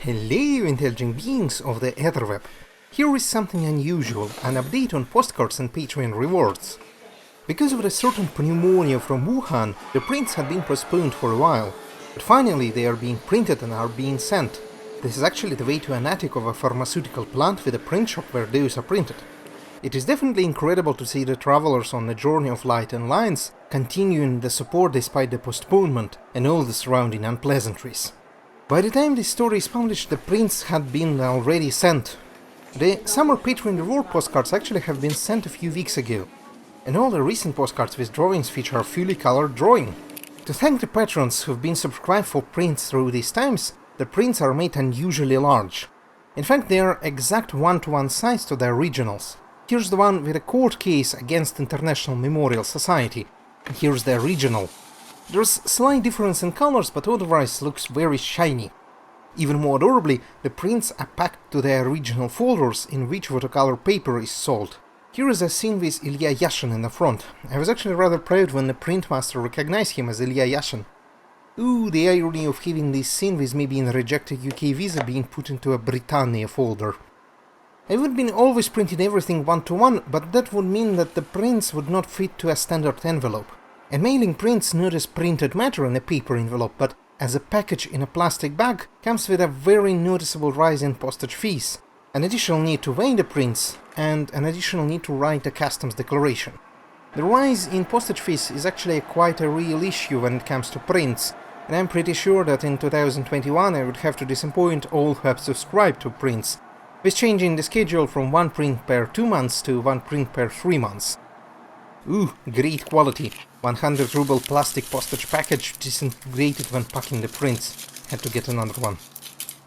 Hello, intelligent beings of the etherweb. Here is something unusual, an update on postcards and Patreon rewards. Because of a certain pneumonia from Wuhan, the prints had been postponed for a while, but finally they are being printed and are being sent. This is actually the way to an attic of a pharmaceutical plant with a print shop where those are printed. It is definitely incredible to see the travelers on the journey of light and lines continuing the support despite the postponement and all the surrounding unpleasantries. By the time this story is published, the prints had been already sent. The summer Patreon reward postcards actually have been sent a few weeks ago, and all the recent postcards with drawings feature a fully colored drawing. To thank the patrons who've been subscribed for prints through these times, the prints are made unusually large. In fact, they are exact one-to-one size to the originals. Here's the one with a court case against International Memorial Society, and here's the original. There's slight difference in colors, but otherwise looks very shiny. Even more adorably, the prints are packed to their original folders in which watercolor paper is sold. Here is a scene with Ilya Yashin in the front. I was actually rather proud when the printmaster recognized him as Ilya Yashin. Ooh, the irony of having this scene with me being a rejected UK visa being put into a Britannia folder. I would have been always printing everything one-to-one, but that would mean that the prints would not fit to a standard envelope. And mailing prints not as printed matter in a paper envelope, but as a package in a plastic bag, comes with a very noticeable rise in postage fees, an additional need to weigh the prints, and an additional need to write a customs declaration. The rise in postage fees is actually quite a real issue when it comes to prints, and I'm pretty sure that in 2021 I would have to disappoint all who have subscribed to prints, with changing the schedule from one print per 2 months to one print per 3 months. Ooh, great quality. 100 ruble plastic postage package disintegrated when packing the prints. Had to get another one.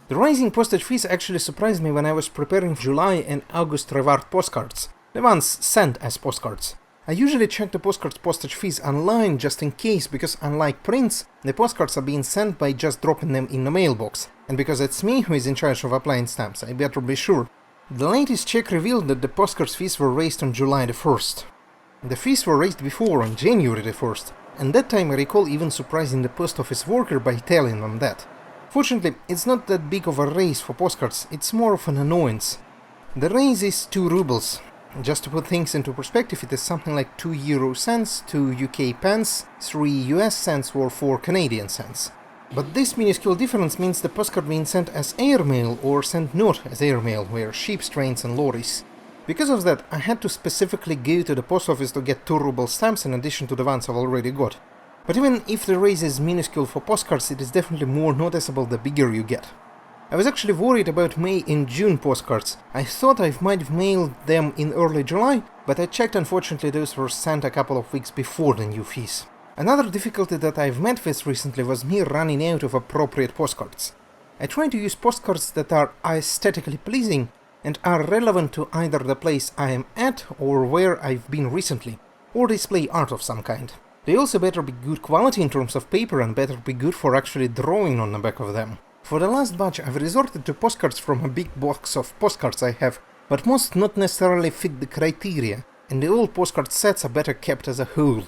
The rising postage fees actually surprised me when I was preparing July and August reward postcards, the ones sent as postcards. I usually check the postcards postage fees online just in case, because unlike prints, the postcards are being sent by just dropping them in the mailbox, and because it's me who is in charge of applying stamps, I better be sure. The latest check revealed that the postcards fees were raised on July the 1st. The fees were raised before, on January the 1st, and that time I recall even surprising the post office worker by telling them that. Fortunately, it's not that big of a raise for postcards, it's more of an annoyance. The raise is 2 rubles. Just to put things into perspective, it is something like 2 euro cents, 2 UK pence, 3 US cents or 4 Canadian cents. But this minuscule difference means the postcard being sent as airmail or sent not as airmail, where ships, trains and lorries. Because of that, I had to specifically go to the post office to get 2 ruble stamps in addition to the ones I've already got. But even if the raise is minuscule for postcards, it is definitely more noticeable the bigger you get. I was actually worried about May and June postcards. I thought I might have mailed them in early July, but I checked, unfortunately those were sent a couple of weeks before the new fees. Another difficulty that I've met with recently was me running out of appropriate postcards. I try to use postcards that are aesthetically pleasing and are relevant to either the place I am at or where I've been recently, or display art of some kind. They also better be good quality in terms of paper and better be good for actually drawing on the back of them. For the last batch I've resorted to postcards from a big box of postcards I have, but most not necessarily fit the criteria, and the old postcard sets are better kept as a whole.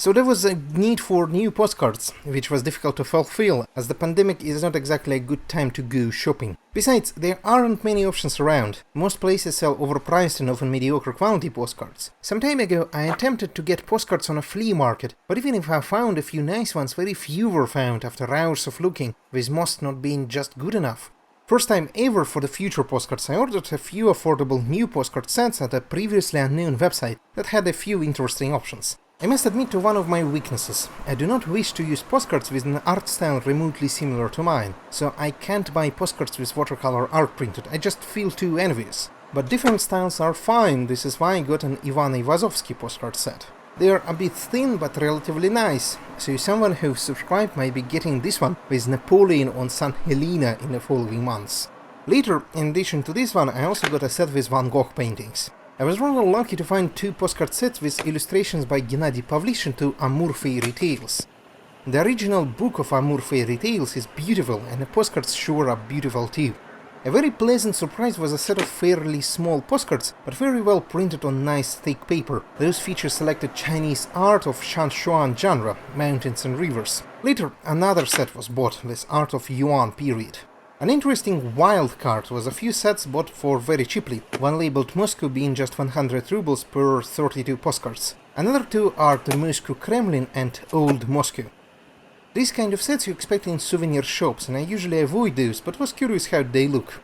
So there was a need for new postcards, which was difficult to fulfill, as the pandemic is not exactly a good time to go shopping. Besides, there aren't many options around. Most places sell overpriced and often mediocre quality postcards. Some time ago I attempted to get postcards on a flea market, but even if I found a few nice ones, very few were found after hours of looking, with most not being just good enough. First time ever for the future postcards, I ordered a few affordable new postcard sets at a previously unknown website that had a few interesting options. I must admit to one of my weaknesses. I do not wish to use postcards with an art style remotely similar to mine, so I can't buy postcards with watercolor art printed, I just feel too envious. But different styles are fine, this is why I got an Ivan Ivazovsky postcard set. They are a bit thin but relatively nice, so someone who subscribed might be getting this one with Napoleon on St. Helena in the following months. Later, in addition to this one, I also got a set with Van Gogh paintings. I was rather lucky to find 2 postcard sets with illustrations by Gennady Pavlishin to Amur Fairy Tales. The original book of Amur Fairy Tales is beautiful, and the postcards sure are beautiful too. A very pleasant surprise was a set of fairly small postcards, but very well printed on nice thick paper. Those feature selected Chinese art of Shanshuan genre, mountains and rivers. Later, another set was bought with art of Yuan period. An interesting wild card was a few sets bought for very cheaply, one labeled Moscow being just 100 rubles per 32 postcards. Another two are the Moscow Kremlin and Old Moscow. These kind of sets you expect in souvenir shops, and I usually avoid those, but was curious how they look.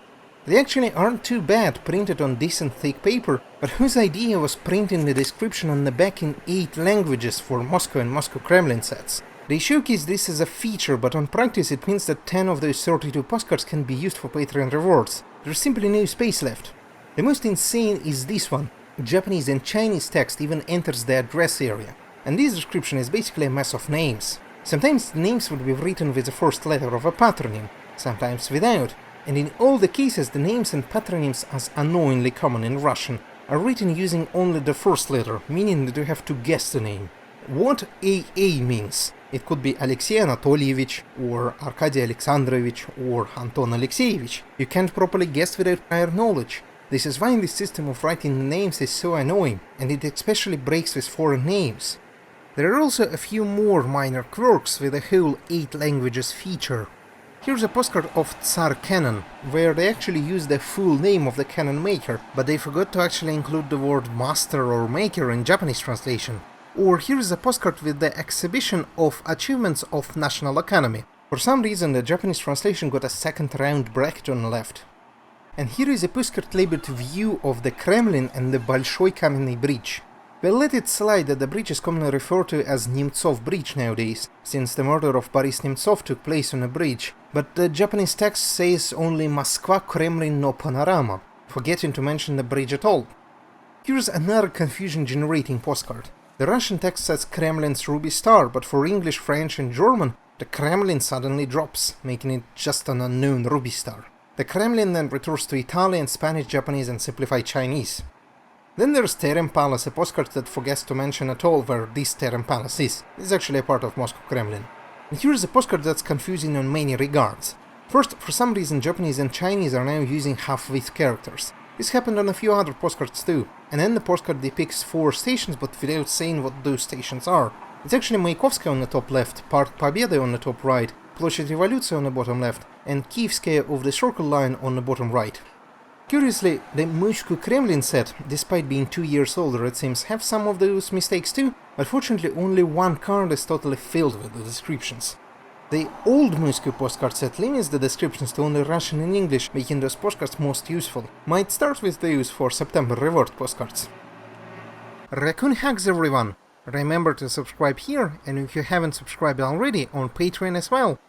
They actually aren't too bad, printed on decent thick paper, but whose idea was printing the description on the back in 8 languages for Moscow and Moscow Kremlin sets? They showcase this as a feature, but on practice it means that 10 of those 32 postcards can be used for Patreon rewards. There's simply no space left. The most insane is this one. Japanese and Chinese text even enters the address area, and this description is basically a mess of names. Sometimes the names would be written with the first letter of a patronym, sometimes without, and in all the cases the names and patronyms, as annoyingly common in Russian, are written using only the first letter, meaning that you have to guess the name. What AA means? It could be Alexey Anatolievich, or Arkady Alexandrovich, or Anton Alexeyevich. You can't properly guess without prior knowledge. This is why this system of writing names is so annoying, and it especially breaks with foreign names. There are also a few more minor quirks with the whole 8 languages feature. Here's a postcard of Tsar Cannon, where they actually use the full name of the cannon maker, but they forgot to actually include the word master or maker in Japanese translation. Or here's a postcard with the exhibition of achievements of national economy. For some reason the Japanese translation got a second round bracket on the left. And here is a postcard labeled view of the Kremlin and the Bolshoi Kamenny Bridge. We'll let it slide that the bridge is commonly referred to as Nemtsov Bridge nowadays, since the murder of Boris Nemtsov took place on a bridge, but the Japanese text says only Moskva Kremlin no Panorama, forgetting to mention the bridge at all. Here's another confusion-generating postcard. The Russian text says Kremlin's Ruby Star, but for English, French and German, the Kremlin suddenly drops, making it just an unknown Ruby Star. The Kremlin then returns to Italian, Spanish, Japanese and simplified Chinese. Then there's Terem Palace, a postcard that forgets to mention at all where this Terem Palace is. It's actually a part of Moscow Kremlin. And here's a postcard that's confusing on many regards. First, for some reason Japanese and Chinese are now using half-width characters. This happened on a few other postcards too, and then the postcard depicts 4 stations but without saying what those stations are. It's actually Mayakovskaya on the top left, Park Pobeda on the top right, Ploshchad Revoluции on the bottom left, and Kievskaya of the Circle Line on the bottom right. Curiously, the Moscow Kremlin set, despite being 2 years older it seems, have some of those mistakes too, but fortunately only one card is totally filled with the descriptions. The old Moscow postcard set limits the descriptions to only Russian and English, making those postcards most useful. Might start with those for September reward postcards. Raccoon hugs everyone! Remember to subscribe here, and if you haven't subscribed already, on Patreon as well.